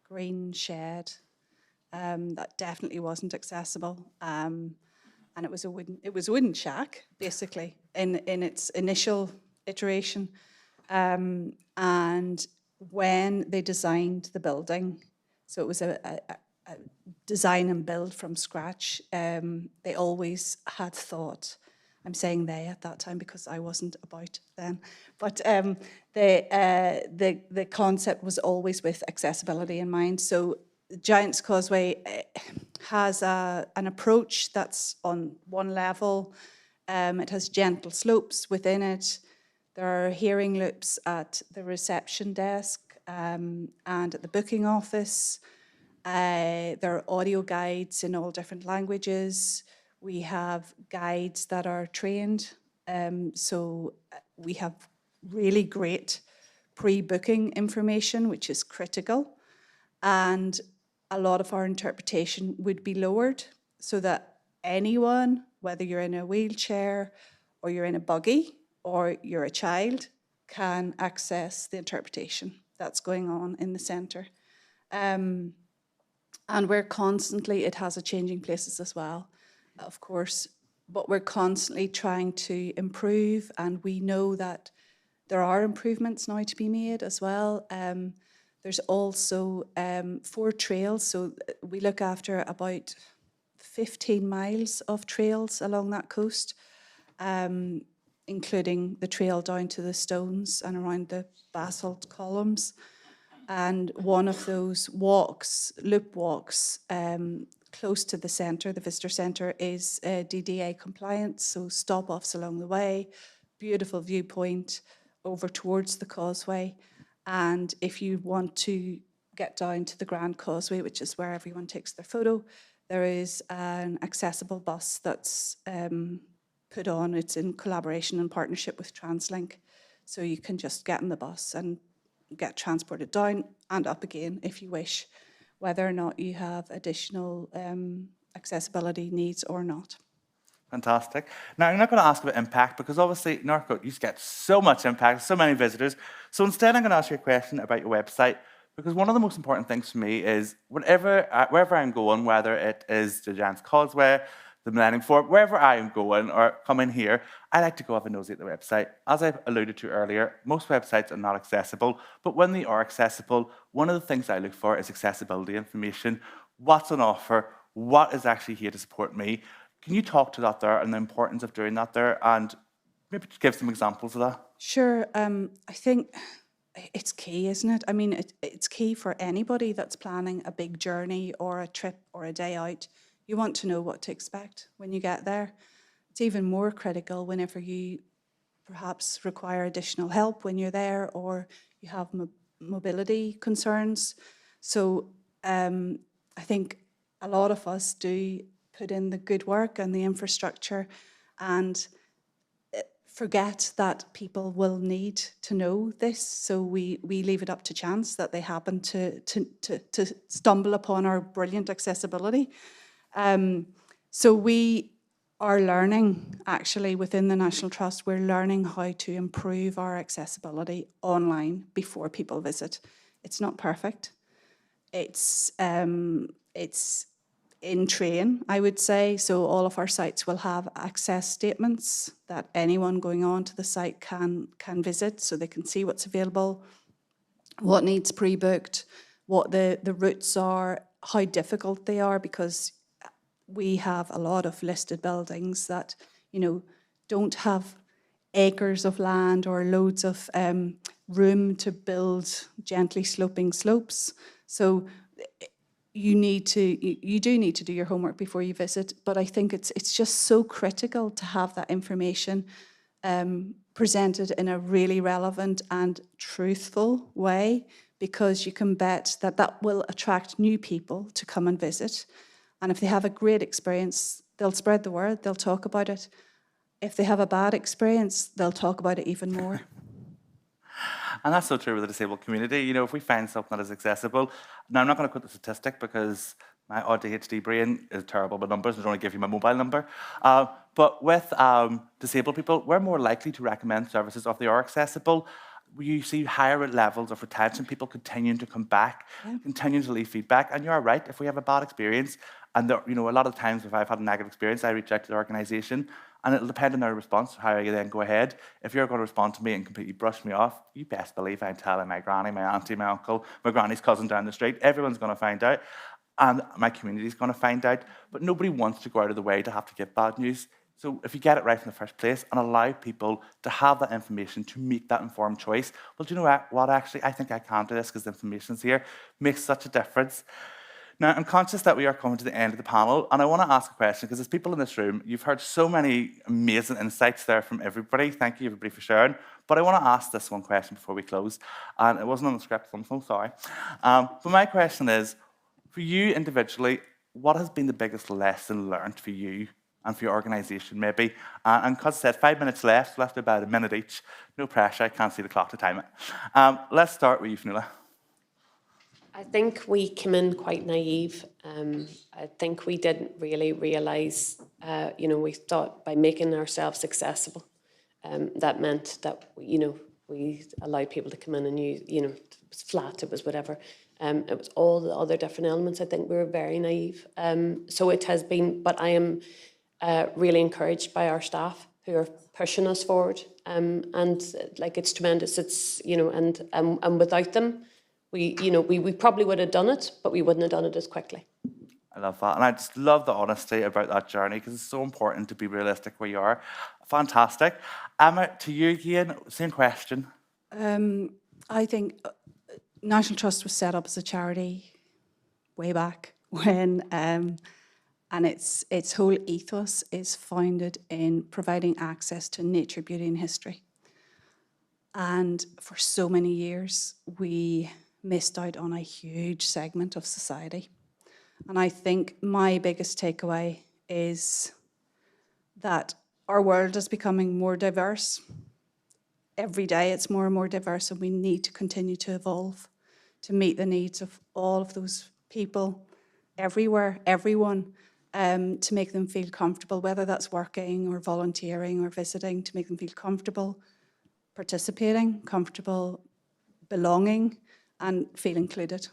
green shed, that definitely wasn't accessible, and it was a wooden shack basically in its initial iteration, and when they designed the building, so it was a design and build from scratch. They always had thought, I'm saying they at that time because I wasn't about then, but the concept was always with accessibility in mind. So Giant's Causeway has an approach that's on one level. It has gentle slopes within it. There are hearing loops at the reception desk and at the booking office. There are audio guides in all different languages. We have guides that are trained. So we have really great pre-booking information, which is critical. And a lot of our interpretation would be lowered so that anyone, whether you're in a wheelchair or you're in a buggy or you're a child, can access the interpretation that's going on in the centre. And we're constantly, it has a changing places as well, of course, but we're constantly trying to improve, and we know that there are improvements now to be made as well. There's also 4 trails, so we look after about 15 miles of trails along that coast, including the trail down to the stones and around the basalt columns. And one of those walks, loop walks, close to the centre, the visitor centre, is DDA compliant, so stop-offs along the way, beautiful viewpoint over towards the causeway. And if you want to get down to the Grand Causeway, which is where everyone takes their photo, there is an accessible bus that's put on. It's in collaboration and partnership with TransLink. So you can just get on the bus and get transported down and up again if you wish, whether or not you have additional accessibility needs or not. Fantastic. Now, I'm not going to ask about impact because obviously Northcote used to get so much impact, so many visitors. So instead, I'm going to ask you a question about your website, because one of the most important things for me is wherever I'm going, whether it is the Giant's Causeway, the Millennium Fort, wherever I am going or coming here, I like to go have a nosy at the website. As I've alluded to earlier, most websites are not accessible, but when they are accessible, one of the things I look for is accessibility information. What's on offer? What is actually here to support me? Can you talk to that there and the importance of doing that there, and maybe just give some examples of that? Sure. I think it's key, isn't it? I mean, it's key for anybody that's planning a big journey or a trip or a day out. You want to know what to expect when you get there. It's even more critical whenever you perhaps require additional help when you're there, or you have mobility concerns. So I think a lot of us do put in the good work and the infrastructure and forget that people will need to know this. So we leave it up to chance that they happen to stumble upon our brilliant accessibility. So we are learning, actually, within the National Trust, we're learning how to improve our accessibility online before people visit. It's not perfect. It's in train, I would say. So all of our sites will have access statements that anyone going on to the site can visit, so they can see what's available, what needs pre-booked, what the routes are, how difficult they are, because we have a lot of listed buildings that, you know, don't have acres of land or loads of room to build gently sloping slopes. So you do need to do your homework before you visit, but I think it's just so critical to have that information presented in a really relevant and truthful way, because you can bet that that will attract new people to come and visit. And if they have a great experience, they'll spread the word, they'll talk about it. If they have a bad experience, they'll talk about it even more. And that's so true with the disabled community. You know, if we find something that is accessible, now I'm not going to quote the statistic because my ADHD brain is terrible with numbers. I don't want to give you my mobile number. But with disabled people, we're more likely to recommend services if they are accessible. You see higher levels of retention, people continuing to come back, continuing to leave feedback. And you're right, if we have a bad experience, and there, you know, a lot of times if I've had a negative experience, I reach out to the organisation, and it'll depend on their response, how I then go ahead. If you're going to respond to me and completely brush me off, you best believe I'm telling my granny, my auntie, my uncle, my granny's cousin down the street. Everyone's going to find out, and my community's going to find out. But nobody wants to go out of the way to have to give bad news. So if you get it right in the first place and allow people to have that information to make that informed choice, well, do you know what actually, I think I can do this because the information's here, makes such a difference. Now, I'm conscious that we are coming to the end of the panel, and I want to ask a question, because as people in this room, you've heard so many amazing insights there from everybody. Thank you, everybody, for sharing. But I want to ask this one question before we close, and it wasn't on the script, so I'm so sorry. But my question is, for you individually, what has been the biggest lesson learned for you and for your organisation, maybe? And because I said 5 minutes left, about a minute each. No pressure, I can't see the clock to time it. Let's start with you, Fionnuala. I think we came in quite naive. I think we didn't really realise, you know, we thought by making ourselves accessible, that meant that, you know, we allowed people to come in and use, you know, it was flat, it was whatever. It was all the other different elements. I think we were very naive. So it has been, but I am really encouraged by our staff who are pushing us forward. And like, it's tremendous. It's, you know, and without them, we probably would have done it, but we wouldn't have done it as quickly. I love that. And I just love the honesty about that journey, because it's so important to be realistic where you are. Fantastic. Emma, to you again, same question. I think National Trust was set up as a charity way back when, and its whole ethos is founded in providing access to nature, beauty and history. And for so many years, we missed out on a huge segment of society. And I think my biggest takeaway is that our world is becoming more diverse. Every day it's more and more diverse, and we need to continue to evolve to meet the needs of all of those people everywhere, everyone, to make them feel comfortable, whether that's working or volunteering or visiting, to make them feel comfortable participating, comfortable belonging, and feel included.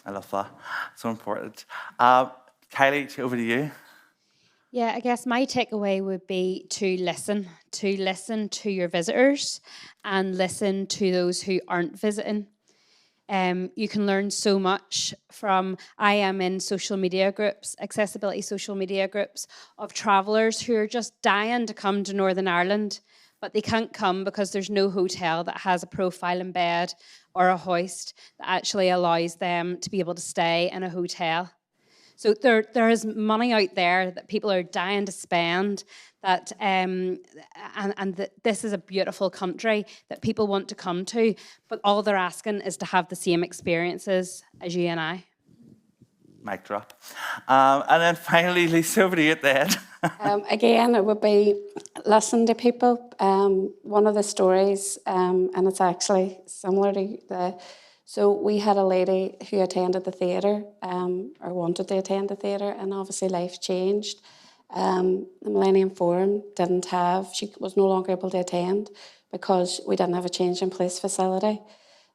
I love that. So important. Kyleigh, over to you. Yeah, I guess my takeaway would be to listen to your visitors and listen to those who aren't visiting. You can learn so much from, I am in social media groups, accessibility social media groups of travellers who are just dying to come to Northern Ireland, but they can't come because there's no hotel that has a profile in bed or a hoist that actually allows them to be able to stay in a hotel. So there is money out there that people are dying to spend, that and that this is a beautiful country that people want to come to, but all they're asking is to have the same experiences as you and I. Mic drop. And then finally, Lisa, over to you at the end. Again, it would be listen to people. One of the stories, and it's actually similar to so we had a lady who attended the theatre, or wanted to attend the theatre, and obviously life changed. The Millennium Forum she was no longer able to attend because we didn't have a change in place facility.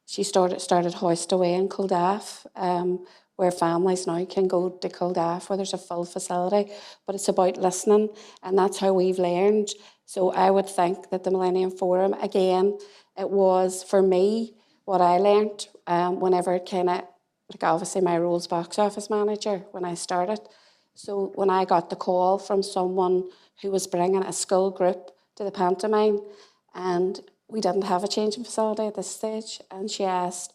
She started Hoist Away in Lough, where families now can go to Lough, where there's a full facility, but it's about listening, and that's how we've learned. So I would think that the Millennium Forum, again, it was, for me, what I learned whenever it kind of, like obviously my role's box office manager when I started. So when I got the call from someone who was bringing a school group to the pantomime, and we didn't have a changing facility at this stage, and she asked,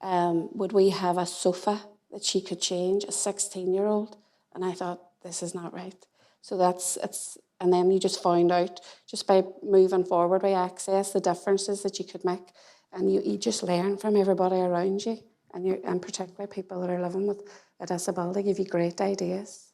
would we have a sofa that she could change, a 16-year-old? And I thought, this is not right. So and then you just found out, just by moving forward by access, the differences that you could make, and you just learn from everybody around you, and particularly people that are living with a disability give you great ideas.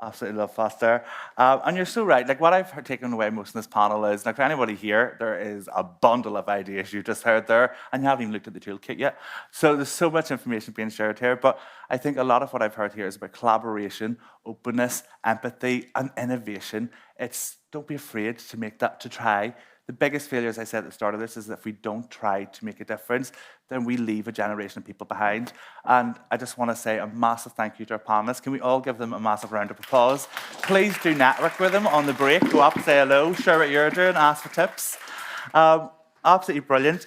Absolutely love that there. And you're so right. Like, what I've taken away most in this panel is, like, for anybody here, there is a bundle of ideas you just heard there, and you haven't even looked at the toolkit yet. So there's so much information being shared here. But I think a lot of what I've heard here is about collaboration, openness, empathy, and innovation. Don't be afraid to try. The biggest failure, as I said at the start of this, is that if we don't try to make a difference, then we leave a generation of people behind. And I just want to say a massive thank you to our panelists. Can we all give them a massive round of applause? Please do network with them on the break. Go up, say hello, share what you're doing, ask for tips. Absolutely brilliant.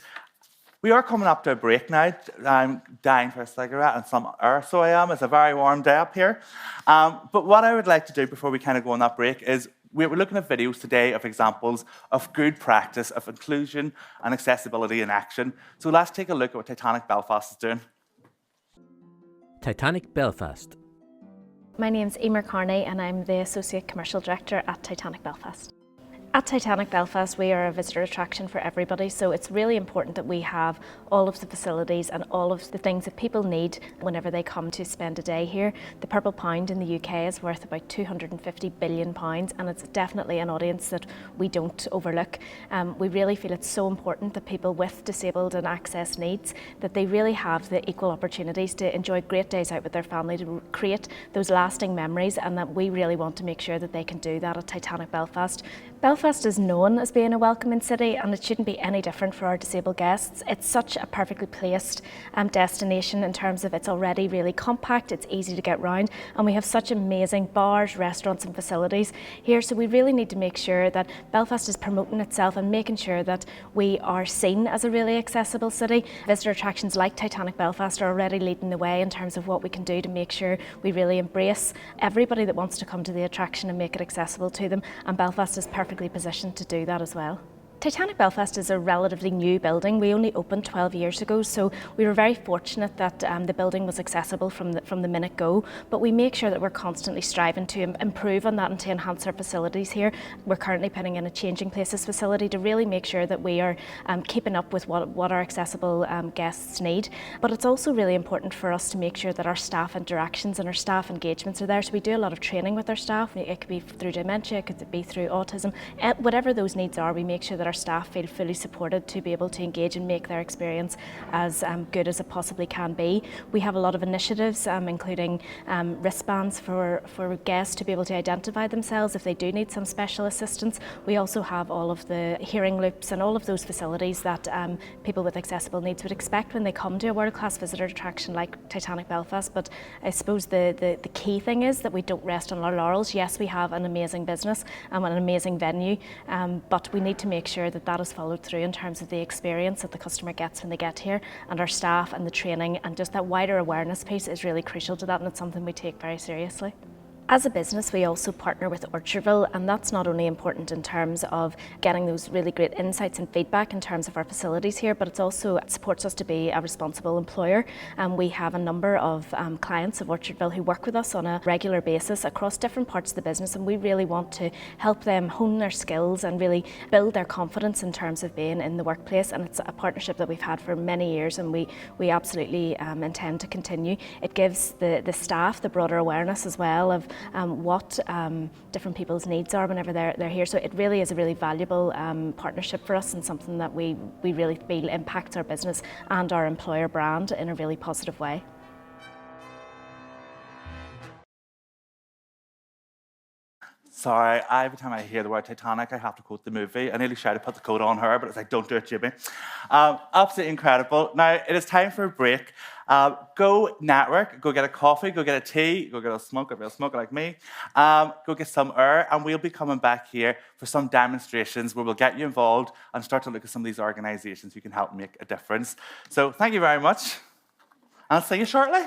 We are coming up to a break now. I'm dying for a cigarette and some air, so I am. It's a very warm day up here. But what I would like to do before we kind of go on that break is we're looking at videos today of examples of good practice of inclusion and accessibility in action. So let's take a look at what Titanic Belfast is doing. Titanic Belfast. My name's Emer Carney and I'm the Associate Commercial Director at Titanic Belfast. At Titanic Belfast, we are a visitor attraction for everybody, so it's really important that we have all of the facilities and all of the things that people need whenever they come to spend a day here. The Purple Pound in the UK is worth about £250 billion, and it's definitely an audience that we don't overlook. We really feel it's so important that people with disabled and access needs, that they really have the equal opportunities to enjoy great days out with their family, to create those lasting memories, and that we really want to make sure that they can do that at Titanic Belfast. Belfast is known as being a welcoming city, and it shouldn't be any different for our disabled guests. It's such a perfectly placed destination in terms of it's already really compact, it's easy to get round, and we have such amazing bars, restaurants and facilities here, so we really need to make sure that Belfast is promoting itself and making sure that we are seen as a really accessible city. Visitor attractions like Titanic Belfast are already leading the way in terms of what we can do to make sure we really embrace everybody that wants to come to the attraction and make it accessible to them, and Belfast is perfectly positioned to do that as well. Titanic Belfast is a relatively new building. We only opened 12 years ago, so we were very fortunate that the building was accessible from the minute go, but we make sure that we're constantly striving to improve on that and to enhance our facilities here. We're currently putting in a changing places facility to really make sure that we are keeping up with what our accessible guests need, but it's also really important for us to make sure that our staff interactions and our staff engagements are there, so we do a lot of training with our staff. It could be through dementia, it could be through autism, whatever those needs are, we make sure that our staff feel fully supported to be able to engage and make their experience as good as it possibly can be. We have a lot of initiatives, including wristbands for guests to be able to identify themselves if they do need some special assistance. We also have all of the hearing loops and all of those facilities that people with accessible needs would expect when they come to a world-class visitor attraction like Titanic Belfast. But I suppose the key thing is that we don't rest on our laurels. Yes, we have an amazing business and an amazing venue, but we need to make sure that is followed through in terms of the experience that the customer gets when they get here, and our staff and the training and just that wider awareness piece is really crucial to that, and it's something we take very seriously. As a business, we also partner with Orchardville, and that's not only important in terms of getting those really great insights and feedback in terms of our facilities here, but it also supports us to be a responsible employer. And we have a number of clients of Orchardville who work with us on a regular basis across different parts of the business, and we really want to help them hone their skills and really build their confidence in terms of being in the workplace. And it's a partnership that we've had for many years, and we absolutely intend to continue. It gives the staff the broader awareness as well of what different people's needs are whenever they're here. So it really is a really valuable partnership for us, and something that we really feel impacts our business and our employer brand in a really positive way. Sorry, every time I hear the word Titanic, I have to quote the movie. I nearly tried to put the coat on her, but it's like, don't do it, Jimmy. Absolutely incredible. Now, it is time for a break. Go network, go get a coffee, go get a tea, go get a smoke if you're a smoker like me. Go get some air, and we'll be coming back here for some demonstrations where we'll get you involved and start to look at some of these organisations who can help make a difference. So thank you very much. I'll see you shortly.